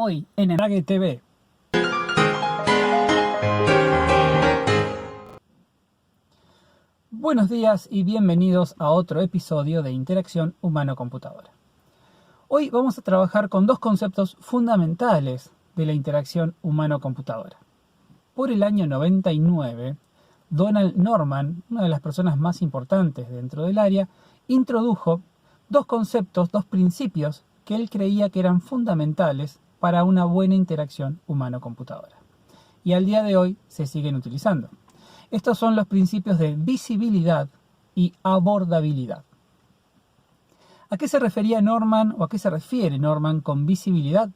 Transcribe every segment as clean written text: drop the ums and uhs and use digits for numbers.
Hoy en Embrague TV. Buenos días y bienvenidos a otro episodio de Interacción Humano-Computadora. Hoy vamos a trabajar con dos conceptos fundamentales de la interacción humano-computadora. Por el año 99, Donald Norman, una de las personas más importantes dentro del área, introdujo dos conceptos, dos principios que él creía que eran fundamentales para una buena interacción humano-computadora. Y al día de hoy se siguen utilizando. Estos son los principios de visibilidad y abordabilidad. ¿A qué se refería Norman o a qué se refiere Norman con visibilidad?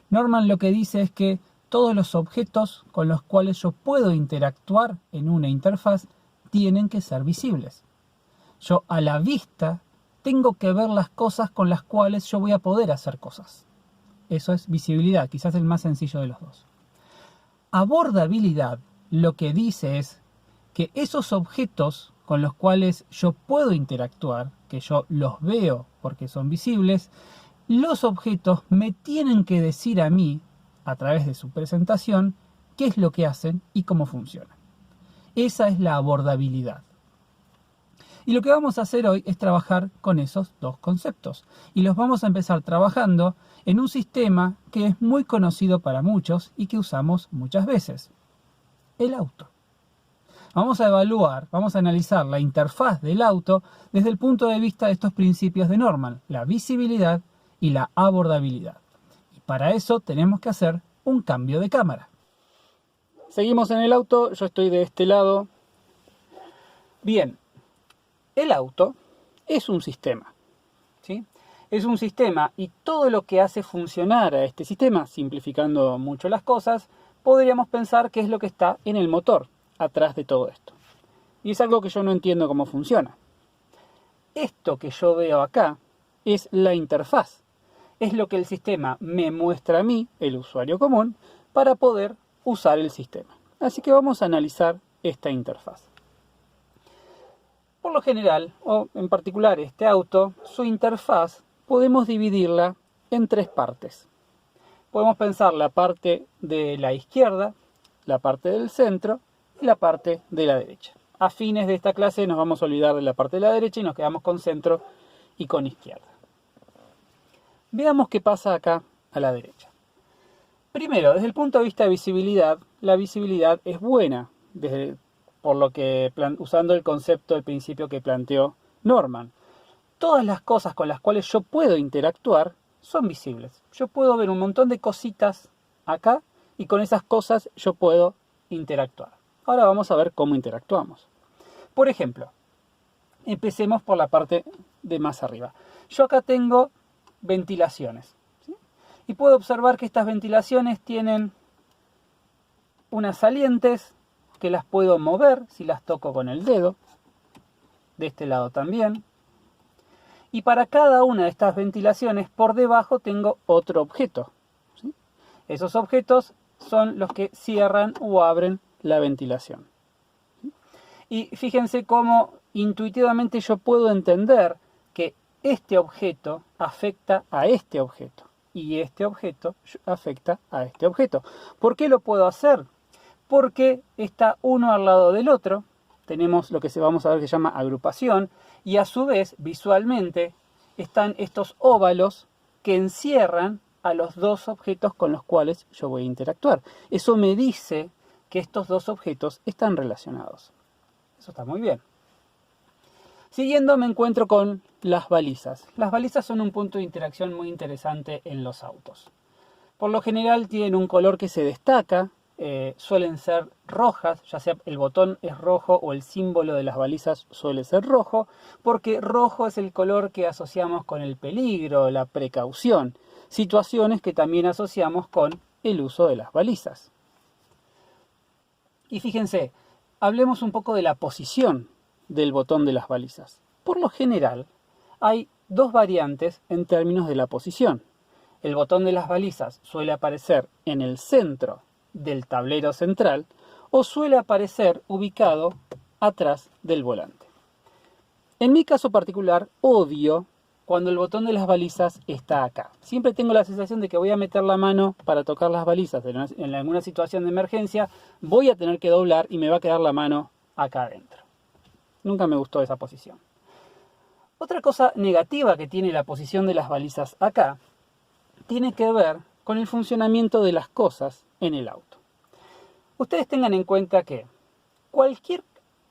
Norman lo que dice es que todos los objetos con los cuales yo puedo interactuar en una interfaz tienen que ser visibles. Yo a la vista tengo que ver las cosas con las cuales yo voy a poder hacer cosas. Eso es visibilidad, quizás el más sencillo de los dos. Abordabilidad lo que dice es que esos objetos con los cuales yo puedo interactuar, que yo los veo porque son visibles, los objetos me tienen que decir a mí, a través de su presentación, qué es lo que hacen y cómo funcionan. Esa es la abordabilidad. Y lo que vamos a hacer hoy es trabajar con esos dos conceptos. Y los vamos a empezar trabajando en un sistema que es muy conocido para muchos y que usamos muchas veces. El auto. Vamos a evaluar, vamos a analizar la interfaz del auto desde el punto de vista de estos principios de Norman, la visibilidad y la abordabilidad. Y para eso tenemos que hacer un cambio de cámara. Seguimos en el auto, yo estoy de este lado. Bien, el auto es un sistema, ¿sí? Es un sistema y todo lo que hace funcionar a este sistema, simplificando mucho las cosas, podríamos pensar que es lo que está en el motor, atrás de todo esto. Y es algo que yo no entiendo cómo funciona. Esto que yo veo acá es la interfaz. Es lo que el sistema me muestra a mí, el usuario común, para poder usar el sistema. Así que vamos a analizar esta interfaz. Por lo general, o en particular este auto, su interfaz podemos dividirla en tres partes. Podemos pensar la parte de la izquierda, la parte del centro y la parte de la derecha. A fines de esta clase nos vamos a olvidar de la parte de la derecha y nos quedamos con centro y con izquierda. Veamos qué pasa acá a la derecha. Primero, desde el punto de vista de visibilidad, la visibilidad es buena, por lo que usando el concepto, el principio que planteó Norman. Todas las cosas con las cuales yo puedo interactuar son visibles. Yo puedo ver un montón de cositas acá y con esas cosas yo puedo interactuar. Ahora vamos a ver cómo interactuamos. Por ejemplo, empecemos por la parte de más arriba. Yo acá tengo ventilaciones, ¿sí? Y puedo observar que estas ventilaciones tienen unas salientes que las puedo mover si las toco con el dedo. De este lado también. Y para cada una de estas ventilaciones por debajo tengo otro objeto, ¿sí? Esos objetos son los que cierran o abren la ventilación. Y fíjense cómo intuitivamente yo puedo entender que este objeto afecta a este objeto y este objeto afecta a este objeto. ¿Por qué lo puedo hacer? Porque está uno al lado del otro. Tenemos lo que vamos a ver que se llama agrupación y a su vez visualmente están estos óvalos que encierran a los dos objetos con los cuales yo voy a interactuar. Eso me dice que estos dos objetos están relacionados. Eso está muy bien. Siguiendo me encuentro con las balizas. Las balizas son un punto de interacción muy interesante en los autos. Por lo general tienen un color que se destaca, suelen ser rojas, ya sea el botón es rojo o el símbolo de las balizas suele ser rojo, porque rojo es el color que asociamos con el peligro, la precaución, situaciones que también asociamos con el uso de las balizas. Y fíjense, hablemos un poco de la posición del botón de las balizas. Por lo general, hay dos variantes en términos de la posición. El botón de las balizas suele aparecer en el centro del tablero central o suele aparecer ubicado atrás del volante. En mi caso particular, odio cuando el botón de las balizas está acá. Siempre tengo la sensación de que voy a meter la mano para tocar las balizas en alguna situación de emergencia, voy a tener que doblar y me va a quedar la mano acá adentro. Nunca me gustó esa posición. Otra cosa negativa que tiene la posición de las balizas acá tiene que ver con el funcionamiento de las cosas en el auto. Ustedes tengan en cuenta que cualquier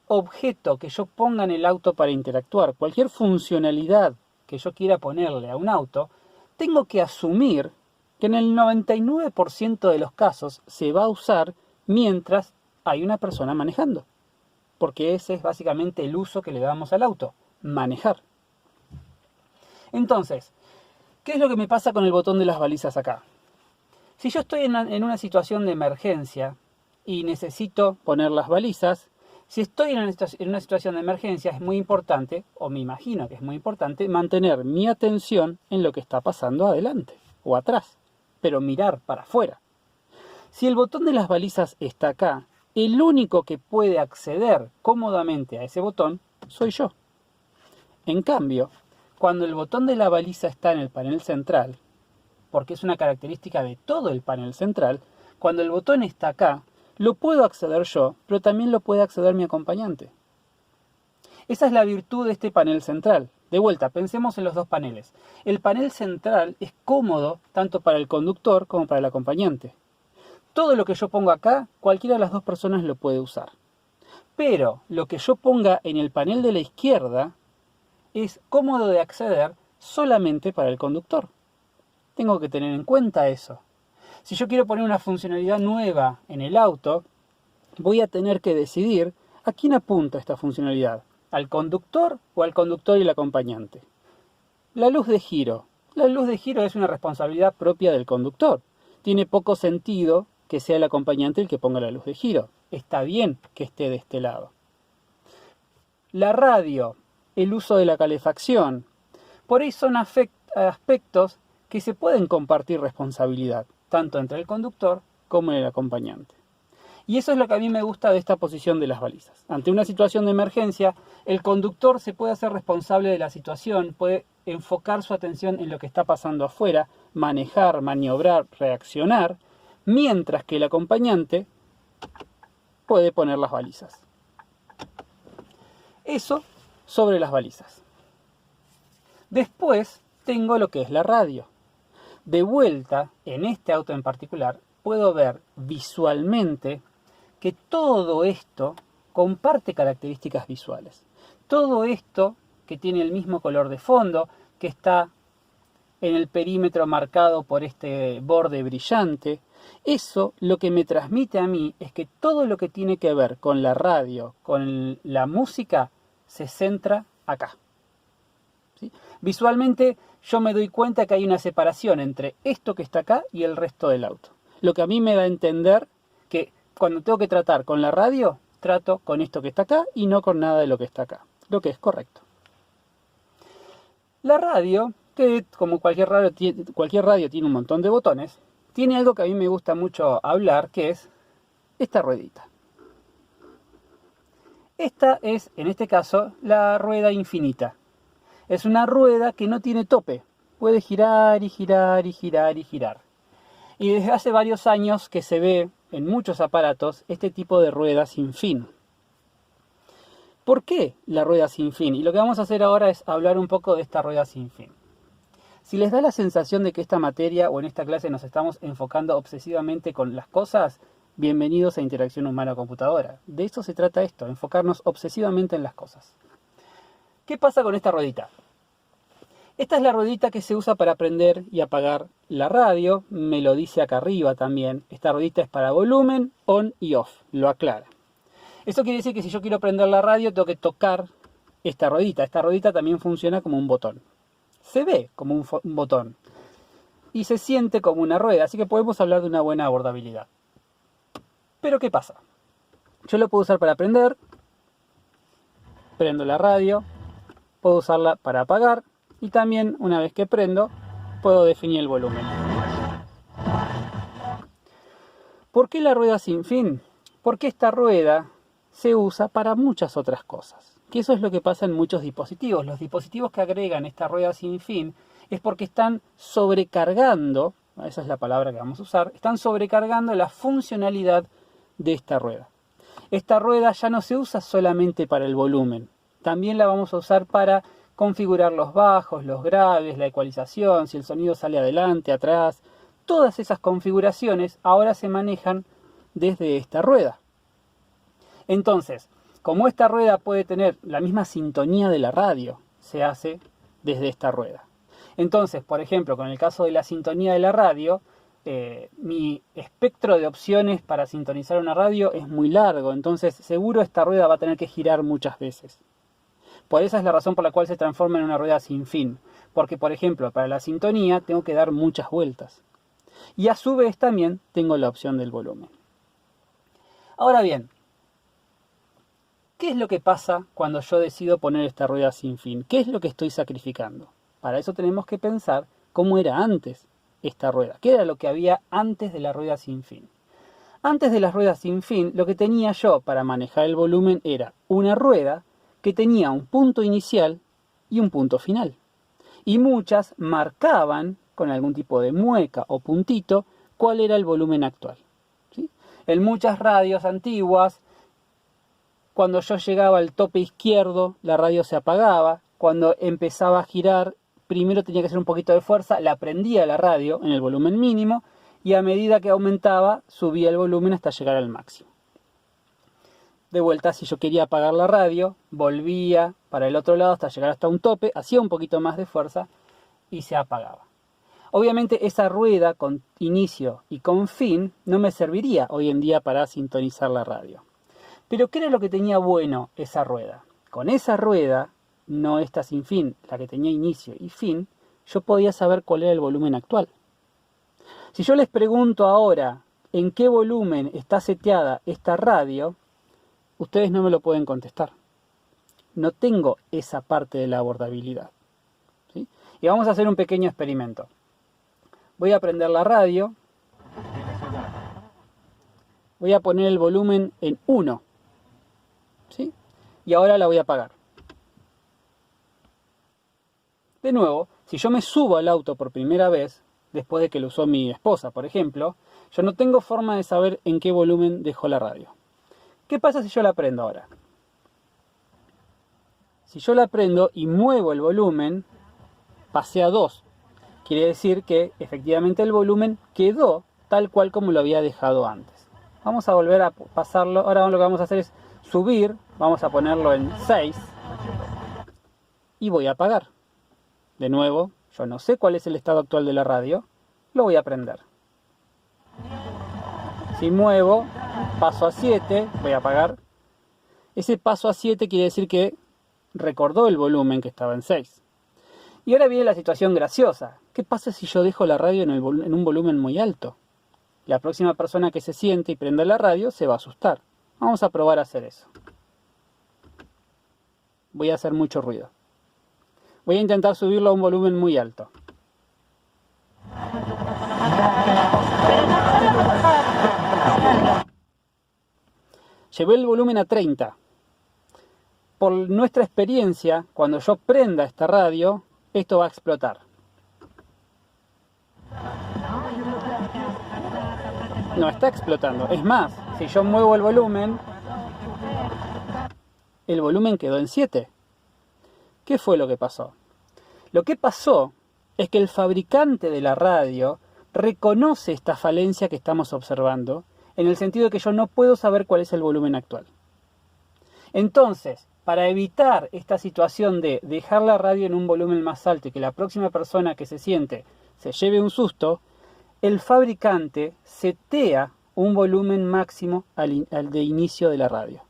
objeto que yo ponga en el auto para interactuar, cualquier funcionalidad que yo quiera ponerle a un auto, tengo que asumir que en el 99% de los casos se va a usar mientras hay una persona manejando. Porque ese es básicamente el uso que le damos al auto, manejar. Entonces, ¿qué es lo que me pasa con el botón de las balizas acá? Si yo estoy en una situación de emergencia y necesito poner las balizas, si estoy en una situación de emergencia es muy importante, o me imagino que es muy importante, mantener mi atención en lo que está pasando adelante o atrás, pero mirar para afuera. Si el botón de las balizas está acá, el único que puede acceder cómodamente a ese botón soy yo. En cambio, cuando el botón de la baliza está en el panel central, porque es una característica de todo el panel central, cuando el botón está acá, lo puedo acceder yo, pero también lo puede acceder mi acompañante. Esa es la virtud de este panel central. De vuelta, pensemos en los dos paneles. El panel central es cómodo tanto para el conductor como para el acompañante. Todo lo que yo pongo acá, cualquiera de las dos personas lo puede usar. Pero lo que yo ponga en el panel de la izquierda es cómodo de acceder solamente para el conductor. Tengo que tener en cuenta eso. Si yo quiero poner una funcionalidad nueva en el auto, voy a tener que decidir a quién apunta esta funcionalidad, al conductor o al conductor y el acompañante. La luz de giro. La luz de giro es una responsabilidad propia del conductor. Tiene poco sentido que sea el acompañante el que ponga la luz de giro. Está bien que esté de este lado. La radio, el uso de la calefacción. Por ahí son aspectos que se pueden compartir responsabilidad, tanto entre el conductor como el acompañante. Y eso es lo que a mí me gusta de esta posición de las balizas. Ante una situación de emergencia, el conductor se puede hacer responsable de la situación, puede enfocar su atención en lo que está pasando afuera, manejar, maniobrar, reaccionar, mientras que el acompañante puede poner las balizas. Eso sobre las balizas. Después tengo lo que es la radio. De vuelta, en este auto en particular, puedo ver visualmente que todo esto comparte características visuales. Todo esto que tiene el mismo color de fondo, que está en el perímetro marcado por este borde brillante, eso lo que me transmite a mí es que todo lo que tiene que ver con la radio, con la música, se centra acá. ¿Sí? Visualmente yo me doy cuenta que hay una separación entre esto que está acá y el resto del auto. Lo que a mí me da a entender que cuando tengo que tratar con la radio, trato con esto que está acá y no con nada de lo que está acá. Lo que es correcto. La radio, que como cualquier radio tiene un montón de botones, tiene algo que a mí me gusta mucho hablar, que es esta ruedita. Esta es, en este caso, la rueda infinita. Es una rueda que no tiene tope. Puede girar y girar y girar y girar. Y desde hace varios años que se ve en muchos aparatos este tipo de rueda sin fin. ¿Por qué la rueda sin fin? Y lo que vamos a hacer ahora es hablar un poco de esta rueda sin fin. Si les da la sensación de que esta materia o en esta clase nos estamos enfocando obsesivamente con las cosas, bienvenidos a Interacción Humana-Computadora. De eso se trata esto, enfocarnos obsesivamente en las cosas. ¿Qué pasa con esta ruedita? Esta es la ruedita que se usa para prender y apagar la radio, me lo dice acá arriba también. Esta ruedita es para volumen, on y off, lo aclara. Eso quiere decir que si yo quiero prender la radio tengo que tocar esta ruedita. Esta ruedita también funciona como un botón. Se ve como un botón y se siente como una rueda, así que podemos hablar de una buena abordabilidad. Pero ¿qué pasa? Yo lo puedo usar para prender, prendo la radio, puedo usarla para apagar y también una vez que prendo puedo definir el volumen. ¿Por qué la rueda sin fin? Porque esta rueda se usa para muchas otras cosas. que eso es lo que pasa en muchos dispositivos. Los dispositivos que agregan esta rueda sin fin es porque están sobrecargando, esa es la palabra que vamos a usar, están sobrecargando la funcionalidad de esta rueda. Esta rueda ya no se usa solamente para el volumen, también la vamos a usar para configurar los bajos, los graves, la ecualización, si el sonido sale adelante, atrás. Todas esas configuraciones ahora se manejan desde esta rueda. Entonces, como esta rueda puede tener la misma sintonía de la radio, se hace desde esta rueda. Entonces, por ejemplo, con el caso de la sintonía de la radio, mi espectro de opciones para sintonizar una radio es muy largo, entonces seguro esta rueda va a tener que girar muchas veces. Por esa es la razón por la cual se transforma en una rueda sin fin, porque por ejemplo para la sintonía tengo que dar muchas vueltas. Y a su vez también tengo la opción del volumen. Ahora bien, ¿qué es lo que pasa cuando yo decido poner esta rueda sin fin? ¿Qué es lo que estoy sacrificando? Para eso tenemos que pensar cómo era antes esta rueda. ¿Qué era lo que había antes de la rueda sin fin? Antes de las ruedas sin fin, lo que tenía yo para manejar el volumen era una rueda que tenía un punto inicial y un punto final. Y muchas marcaban, con algún tipo de mueca o puntito, cuál era el volumen actual. ¿Sí? En muchas radios antiguas, cuando yo llegaba al tope izquierdo, la radio se apagaba. Cuando empezaba a girar, primero tenía que hacer un poquito de fuerza, la prendía la radio en el volumen mínimo y a medida que aumentaba, subía el volumen hasta llegar al máximo. De vuelta, si yo quería apagar la radio, volvía para el otro lado hasta llegar hasta un tope, hacía un poquito más de fuerza y se apagaba. Obviamente esa rueda con inicio y con fin no me serviría hoy en día para sintonizar la radio. Pero ¿qué era lo que tenía bueno esa rueda? Con esa rueda, no esta sin fin, la que tenía inicio y fin, yo podía saber cuál era el volumen actual. Si yo les pregunto ahora en qué volumen está seteada esta radio, ustedes no me lo pueden contestar. No tengo esa parte de la abordabilidad. ¿Sí? Y vamos a hacer un pequeño experimento. Voy a prender la radio. Voy a poner el volumen en 1. ¿Sí? Y ahora la voy a apagar. De nuevo, si yo me subo al auto por primera vez, después de que lo usó mi esposa, por ejemplo, yo no tengo forma de saber en qué volumen dejó la radio. ¿Qué pasa si yo la prendo ahora? Si yo la prendo y muevo el volumen, pasé a 2. Quiere decir que efectivamente el volumen quedó tal cual como lo había dejado antes. Vamos a volver a pasarlo. Ahora lo que vamos a hacer es subir. Vamos a ponerlo en 6. Y voy a apagar. De nuevo, yo no sé cuál es el estado actual de la radio. Lo voy a prender. Si muevo, paso a 7, voy a apagar. Ese paso a 7 quiere decir que recordó el volumen que estaba en 6. Y ahora viene la situación graciosa. ¿Qué pasa si yo dejo la radio en un volumen muy alto? La próxima persona que se siente y prenda la radio se va a asustar. Vamos a probar a hacer eso. Voy a hacer mucho ruido. Voy a intentar subirlo a un volumen muy alto. Llevé el volumen a 30. Por nuestra experiencia, cuando yo prenda esta radio, esto va a explotar. No está explotando. Es más, si yo muevo el volumen quedó en 7. ¿Qué fue lo que pasó? Lo que pasó es que el fabricante de la radio reconoce esta falencia que estamos observando, en el sentido de que yo no puedo saber cuál es el volumen actual. Entonces, para evitar esta situación de dejar la radio en un volumen más alto y que la próxima persona que se siente se lleve un susto, el fabricante setea un volumen máximo al de inicio de la radio.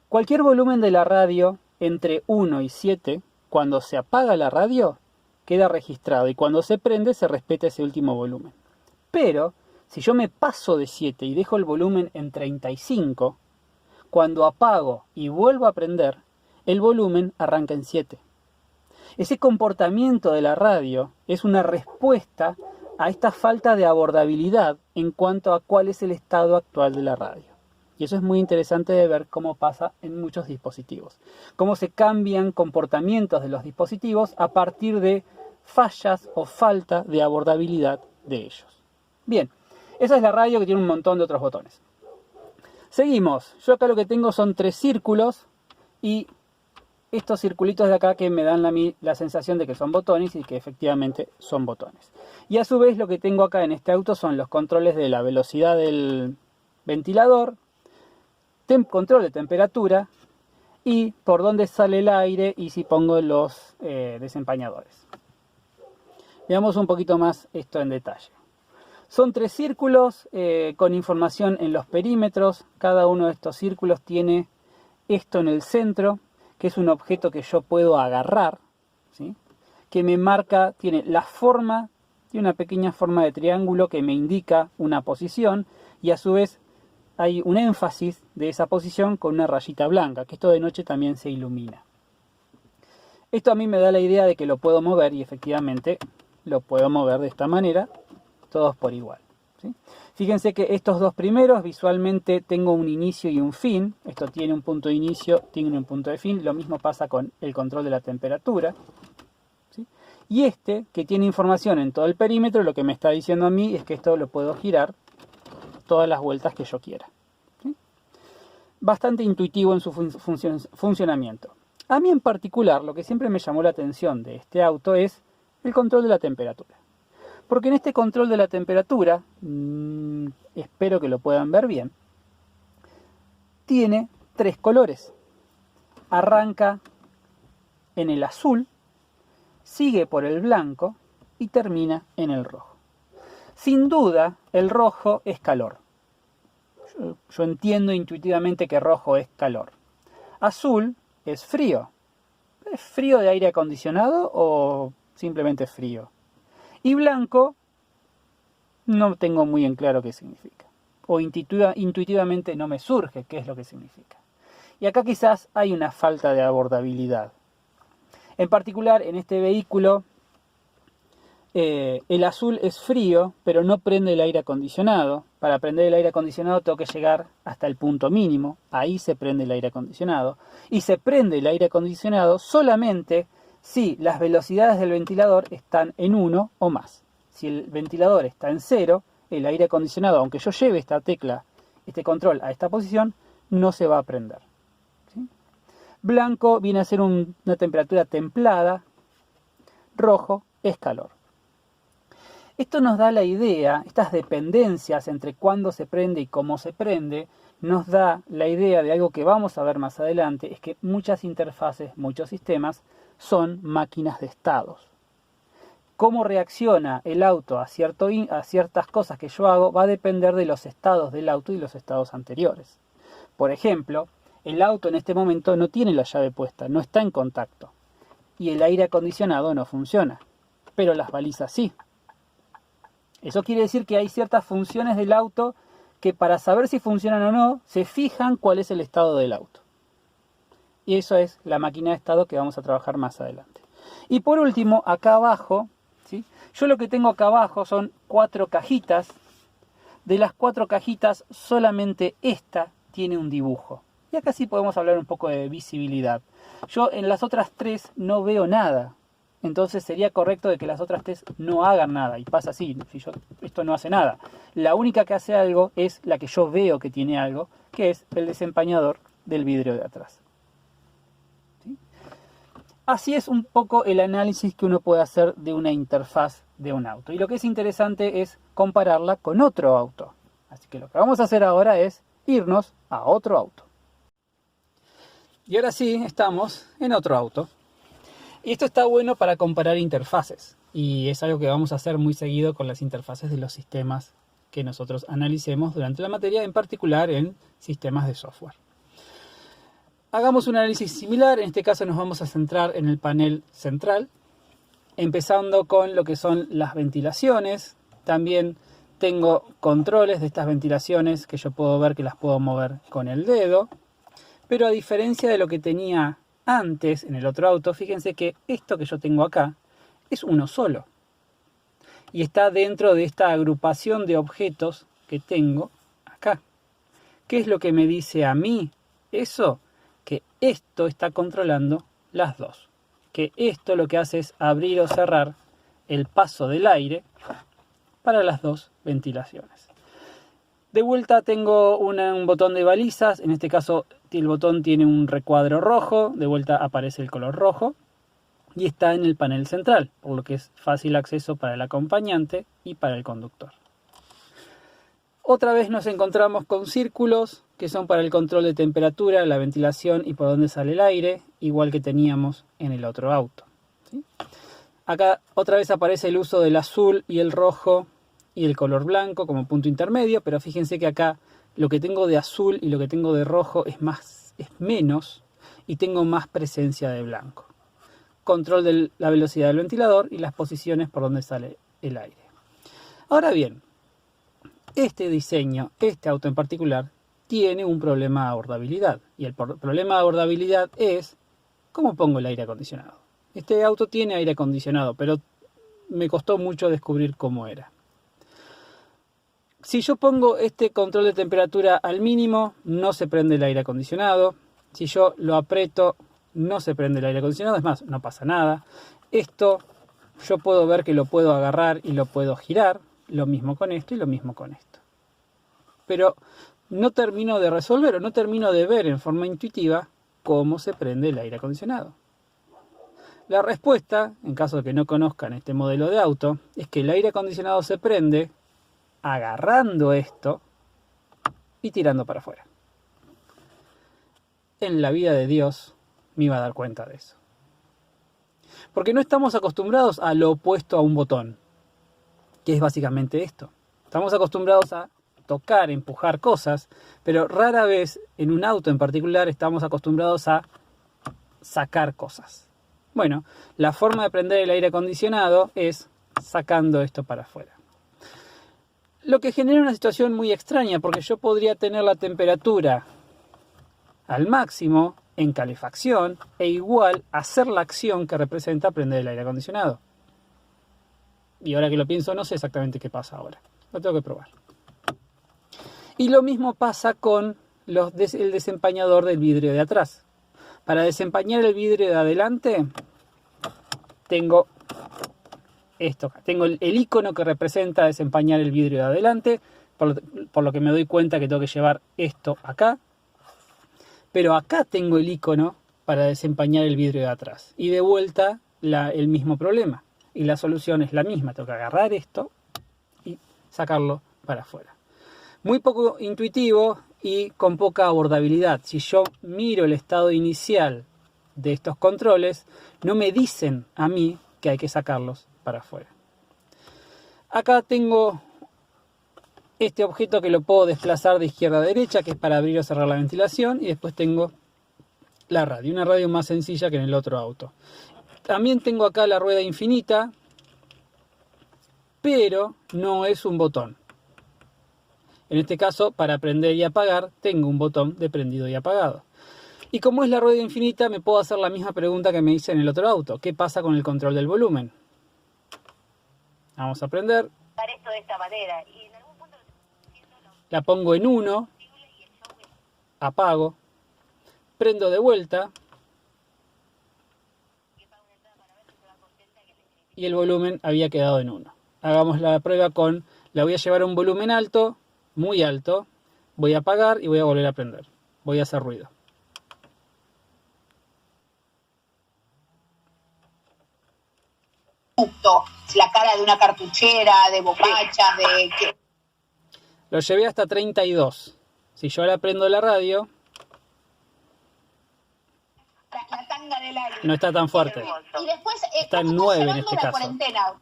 Cualquier volumen de la radio entre 1 y 7, cuando se apaga la radio, queda registrado y cuando se prende se respeta ese último volumen. Pero, si yo me paso de 7 y dejo el volumen en 35, cuando apago y vuelvo a prender, el volumen arranca en 7. Ese comportamiento de la radio es una respuesta a esta falta de abordabilidad en cuanto a cuál es el estado actual de la radio. Y eso es muy interesante de ver cómo pasa en muchos dispositivos. Cómo se cambian comportamientos de los dispositivos a partir de fallas o falta de abordabilidad de ellos. Bien, esa es la radio que tiene un montón de otros botones. Seguimos. Yo acá lo que tengo son 3 círculos y estos circulitos de acá que me dan la sensación de que son botones y que efectivamente son botones. Y a su vez lo que tengo acá en este auto son los controles de la velocidad del ventilador, control de temperatura y por dónde sale el aire y si pongo los desempañadores. Veamos un poquito más esto en detalle. Son 3 círculos con información en los perímetros. Cada uno de estos círculos tiene esto en el centro, que es un objeto que yo puedo agarrar, ¿sí? Que me marca, tiene la forma, tiene una pequeña forma de triángulo que me indica una posición y a su vez hay un énfasis de esa posición con una rayita blanca, que esto de noche también se ilumina. Esto a mí me da la idea de que lo puedo mover y efectivamente lo puedo mover de esta manera, todos por igual, ¿sí? Fíjense que estos dos primeros visualmente tengo un inicio y un fin. Esto tiene un punto de inicio, tiene un punto de fin. Lo mismo pasa con el control de la temperatura, ¿sí? Y este, que tiene información en todo el perímetro, lo que me está diciendo a mí es que esto lo puedo girar todas las vueltas que yo quiera, ¿sí? Bastante intuitivo en su funcionamiento. A mí en particular, lo que siempre me llamó la atención de este auto es el control de la temperatura. Porque en este control de la temperatura, espero que lo puedan ver bien, tiene 3 colores. Arranca en el azul, sigue por el blanco y termina en el rojo. Sin duda, el rojo es calor. Yo entiendo intuitivamente que rojo es calor. Azul es frío. ¿Es frío de aire acondicionado o simplemente frío? Y blanco, no tengo muy en claro qué significa. O intuitivamente no me surge qué es lo que significa. Y acá quizás hay una falta de abordabilidad. En particular, en este vehículo, el azul es frío, pero no prende el aire acondicionado. Para prender el aire acondicionado tengo que llegar hasta el punto mínimo. Ahí se prende el aire acondicionado. Y se prende el aire acondicionado solamente si las velocidades del ventilador están en 1 o más. Si el ventilador está en 0, el aire acondicionado, aunque yo lleve esta tecla, este control a esta posición, no se va a prender, ¿sí? Blanco viene a ser una temperatura templada, rojo es calor. Esto nos da la idea, estas dependencias entre cuándo se prende y cómo se prende, nos da la idea de algo que vamos a ver más adelante, es que muchas interfaces, muchos sistemas, son máquinas de estados. Cómo reacciona el auto a ciertas cosas que yo hago va a depender de los estados del auto y los estados anteriores. Por ejemplo, el auto en este momento no tiene la llave puesta, no está en contacto. Y el aire acondicionado no funciona, pero las balizas sí. Eso quiere decir que hay ciertas funciones del auto que para saber si funcionan o no, se fijan cuál es el estado del auto. Y eso es la máquina de estado que vamos a trabajar más adelante. Y por último, acá abajo, ¿sí? Yo lo que tengo acá abajo son 4 cajitas. De las 4 cajitas, solamente esta tiene un dibujo. Y acá sí podemos hablar un poco de visibilidad. Yo en las otras 3 no veo nada. Entonces sería correcto de que las otras 3 no hagan nada. Y pasa así, esto no hace nada. La única que hace algo es la que yo veo que tiene algo, que es el desempañador del vidrio de atrás. Así es un poco el análisis que uno puede hacer de una interfaz de un auto. Y lo que es interesante es compararla con otro auto. Así que lo que vamos a hacer ahora es irnos a otro auto. Y ahora sí, estamos en otro auto. Y esto está bueno para comparar interfaces. Y es algo que vamos a hacer muy seguido con las interfaces de los sistemas que nosotros analicemos durante la materia, en particular en sistemas de software. Hagamos un análisis similar, en este caso nos vamos a centrar en el panel central, empezando con lo que son las ventilaciones. También tengo controles de estas ventilaciones que yo puedo ver que las puedo mover con el dedo, pero a diferencia de lo que tenía antes en el otro auto, fíjense que esto que yo tengo acá es uno solo y está dentro de esta agrupación de objetos que tengo acá. ¿Qué es lo que me dice a mí eso? Que esto está controlando las dos. Que esto lo que hace es abrir o cerrar el paso del aire para las dos ventilaciones. De vuelta tengo un botón de balizas. En este caso el botón tiene un recuadro rojo. De vuelta aparece el color rojo. Y está en el panel central, por lo que es fácil acceso para el acompañante y para el conductor. Otra vez nos encontramos con círculos que son para el control de temperatura, la ventilación y por dónde sale el aire, igual que teníamos en el otro auto, ¿sí? Acá otra vez aparece el uso del azul y el rojo y el color blanco como punto intermedio, pero fíjense que acá lo que tengo de azul y lo que tengo de rojo es menos y tengo más presencia de blanco. Control de la velocidad del ventilador y las posiciones por donde sale el aire. Ahora bien, este diseño, este auto en particular, tiene un problema de abordabilidad. Y el problema de abordabilidad es ¿cómo pongo el aire acondicionado? Este auto tiene aire acondicionado, pero me costó mucho descubrir cómo era. Si yo pongo este control de temperatura al mínimo, no se prende el aire acondicionado. Si yo lo aprieto, no se prende el aire acondicionado. Es más, no pasa nada. Esto yo puedo ver que lo puedo agarrar y lo puedo girar. Lo mismo con esto y lo mismo con esto. Pero no termino de resolver o no termino de ver en forma intuitiva cómo se prende el aire acondicionado. La respuesta, en caso de que no conozcan este modelo de auto, es que el aire acondicionado se prende agarrando esto y tirando para afuera. En la vida de Dios me iba a dar cuenta de eso. Porque no estamos acostumbrados a lo opuesto a un botón, que es básicamente esto. Estamos acostumbrados a tocar, empujar cosas, pero rara vez en un auto en particular estamos acostumbrados a sacar cosas. Bueno, la forma de prender el aire acondicionado es sacando esto para afuera. Lo que genera una situación muy extraña, porque yo podría tener la temperatura al máximo en calefacción e igual hacer la acción que representa prender el aire acondicionado. Y ahora que lo pienso, no sé exactamente qué pasa ahora. Lo tengo que probar. Y lo mismo pasa con el desempañador del vidrio de atrás. Para desempañar el vidrio de adelante, tengo esto. Tengo el icono que representa desempañar el vidrio de adelante, por lo que me doy cuenta que tengo que llevar esto acá. Pero acá tengo el icono para desempañar el vidrio de atrás. Y de vuelta el mismo problema. Y la solución es la misma. Tengo que agarrar esto y sacarlo para afuera. Muy poco intuitivo y con poca abordabilidad. Si yo miro el estado inicial de estos controles, no me dicen a mí que hay que sacarlos para afuera. Acá tengo este objeto que lo puedo desplazar de izquierda a derecha, que es para abrir o cerrar la ventilación. Y después tengo la radio, una radio más sencilla que en el otro auto. También tengo acá la rueda infinita, pero no es un botón. En este caso, para prender y apagar, tengo un botón de prendido y apagado. Y como es la rueda infinita, me puedo hacer la misma pregunta que me hice en el otro auto. ¿Qué pasa con el control del volumen? Vamos a prender. Esto de esta manera. Y en algún punto la pongo en 1, apago, prendo de vuelta y el volumen había quedado en 1. Hagamos la prueba con, la voy a llevar a un volumen alto, muy alto, voy a apagar y voy a volver a prender. Voy a hacer ruido. La cara de una cartuchera, de bocacha, de... Lo llevé hasta 32. Si yo ahora prendo la radio, La tanga del aire. no está tan fuerte. Y después, está en 9 en este caso. Cuarentena?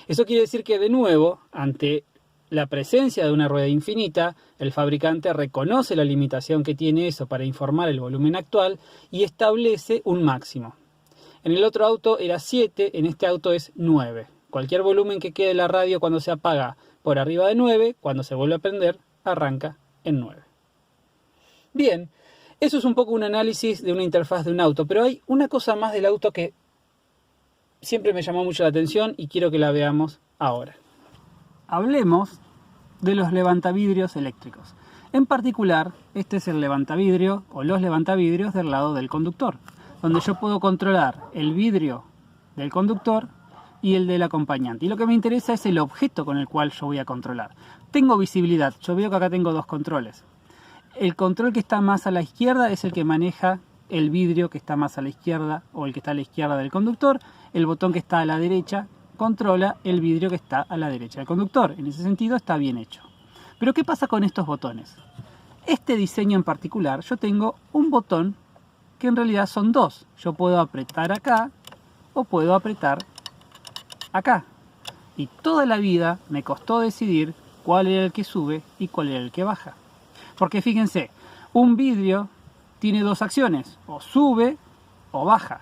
Eso quiere decir que de nuevo, ante la presencia de una rueda infinita, el fabricante reconoce la limitación que tiene eso para informar el volumen actual y establece un máximo. En el otro auto era 7, en este auto es 9. Cualquier volumen que quede la radio cuando se apaga por arriba de 9, cuando se vuelve a prender, arranca en 9. Bien, eso es un poco un análisis de una interfaz de un auto, pero hay una cosa más del auto que siempre me llamó mucho la atención y quiero que la veamos ahora. Hablemos de los levantavidrios eléctricos. En particular, este es el levantavidrio o los levantavidrios del lado del conductor, donde yo puedo controlar el vidrio del conductor y el del acompañante. Y lo que me interesa es el objeto con el cual yo voy a controlar. Tengo visibilidad, yo veo que acá tengo dos controles. El control que está más a la izquierda es el que maneja el vidrio que está más a la izquierda o el que está a la izquierda del conductor. El botón que está a la derecha controla el vidrio que está a la derecha del conductor. En ese sentido está bien hecho. Pero ¿qué pasa con estos botones? Este diseño en particular, yo tengo un botón que en realidad son dos. Yo puedo apretar acá o puedo apretar acá. Y toda la vida me costó decidir cuál era el que sube y cuál era el que baja. Porque fíjense, un vidrio tiene dos acciones, o sube o baja.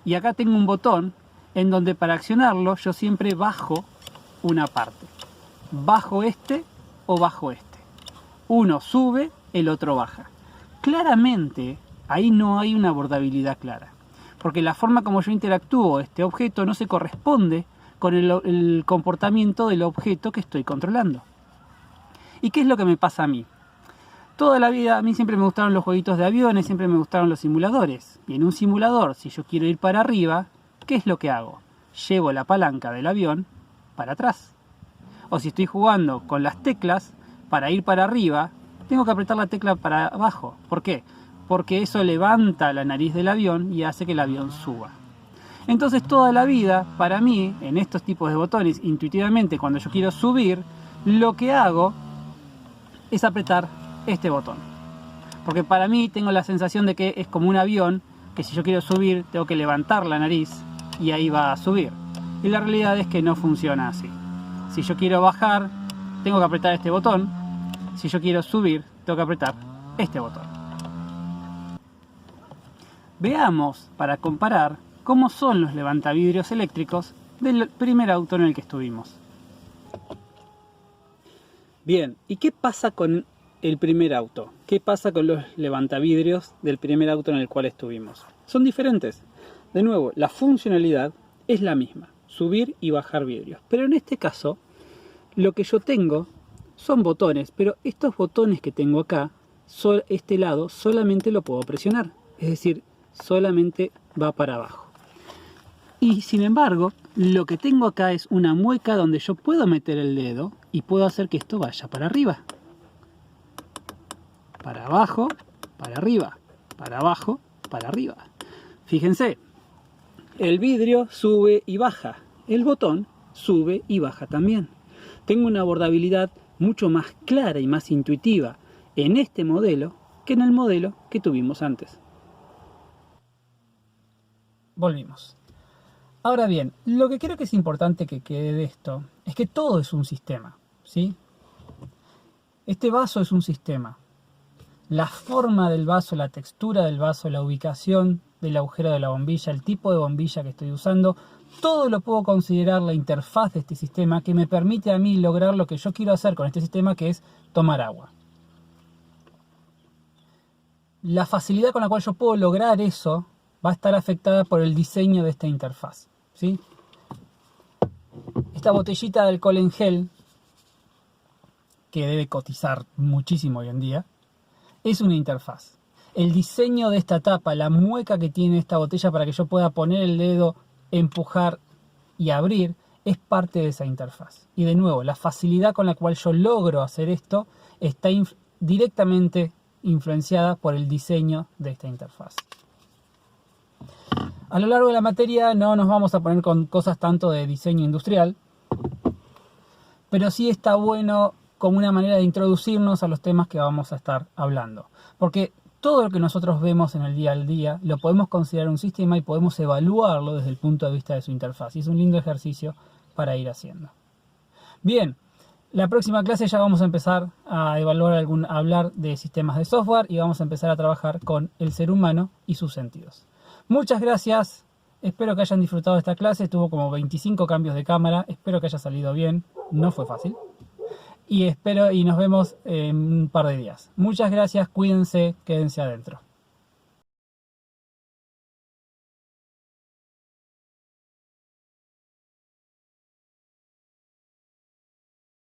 Y acá tengo un botón en donde para accionarlo yo siempre bajo una parte. Bajo este o bajo este. Uno sube, el otro baja. Claramente ahí no hay una abordabilidad clara. Porque la forma como yo interactúo este objeto no se corresponde con el comportamiento del objeto que estoy controlando. ¿Y qué es lo que me pasa a mí? Toda la vida a mí siempre me gustaron los jueguitos de aviones, siempre me gustaron los simuladores. Y en un simulador, si yo quiero ir para arriba, ¿qué es lo que hago? Llevo la palanca del avión para atrás. O si estoy jugando con las teclas, para ir para arriba, tengo que apretar la tecla para abajo. ¿Por qué? Porque eso levanta la nariz del avión y hace que el avión suba. Entonces toda la vida, para mí, en estos tipos de botones, intuitivamente cuando yo quiero subir, lo que hago es apretar este botón. Porque para mí tengo la sensación de que es como un avión, que si yo quiero subir tengo que levantar la nariz y ahí va a subir. Y la realidad es que no funciona así. Si yo quiero bajar, tengo que apretar este botón. Si yo quiero subir, tengo que apretar este botón. Veamos, para comparar, cómo son los levantavidrios eléctricos del primer auto en el que estuvimos. Bien, ¿y qué pasa con el primer auto? ¿Qué pasa con los levantavidrios del primer auto en el cual estuvimos? Son diferentes. De nuevo, la funcionalidad es la misma, subir y bajar vidrios. Pero en este caso, lo que yo tengo son botones, pero estos botones que tengo acá, este lado, solamente lo puedo presionar. Es decir, solamente va para abajo. Y sin embargo, lo que tengo acá es una mueca donde yo puedo meter el dedo y puedo hacer que esto vaya para arriba. Para abajo, para arriba, para abajo, para arriba. Fíjense, el vidrio sube y baja, el botón sube y baja también. Tengo una abordabilidad mucho más clara y más intuitiva en este modelo que en el modelo que tuvimos antes. Volvimos. Ahora bien, lo que creo que es importante que quede de esto es que todo es un sistema, ¿sí? Este vaso es un sistema. La forma del vaso, la textura del vaso, la ubicación del agujero de la bombilla, el tipo de bombilla que estoy usando, todo lo puedo considerar la interfaz de este sistema que me permite a mí lograr lo que yo quiero hacer con este sistema, que es tomar agua. La facilidad con la cual yo puedo lograr eso va a estar afectada por el diseño de esta interfaz, ¿sí? Esta botellita de alcohol en gel, que debe cotizar muchísimo hoy en día, es una interfaz. El diseño de esta tapa, la mueca que tiene esta botella para que yo pueda poner el dedo, empujar y abrir, es parte de esa interfaz. Y de nuevo, la facilidad con la cual yo logro hacer esto está directamente influenciada por el diseño de esta interfaz. A lo largo de la materia no nos vamos a poner con cosas tanto de diseño industrial, pero sí está bueno como una manera de introducirnos a los temas que vamos a estar hablando. Porque todo lo que nosotros vemos en el día al día lo podemos considerar un sistema y podemos evaluarlo desde el punto de vista de su interfaz. Y es un lindo ejercicio para ir haciendo. Bien, la próxima clase ya vamos a empezar a evaluar a hablar de sistemas de software y vamos a empezar a trabajar con el ser humano y sus sentidos. Muchas gracias, espero que hayan disfrutado de esta clase, tuvo como 25 cambios de cámara, espero que haya salido bien, no fue fácil. Y nos vemos en un par de días. Muchas gracias, cuídense, quédense adentro.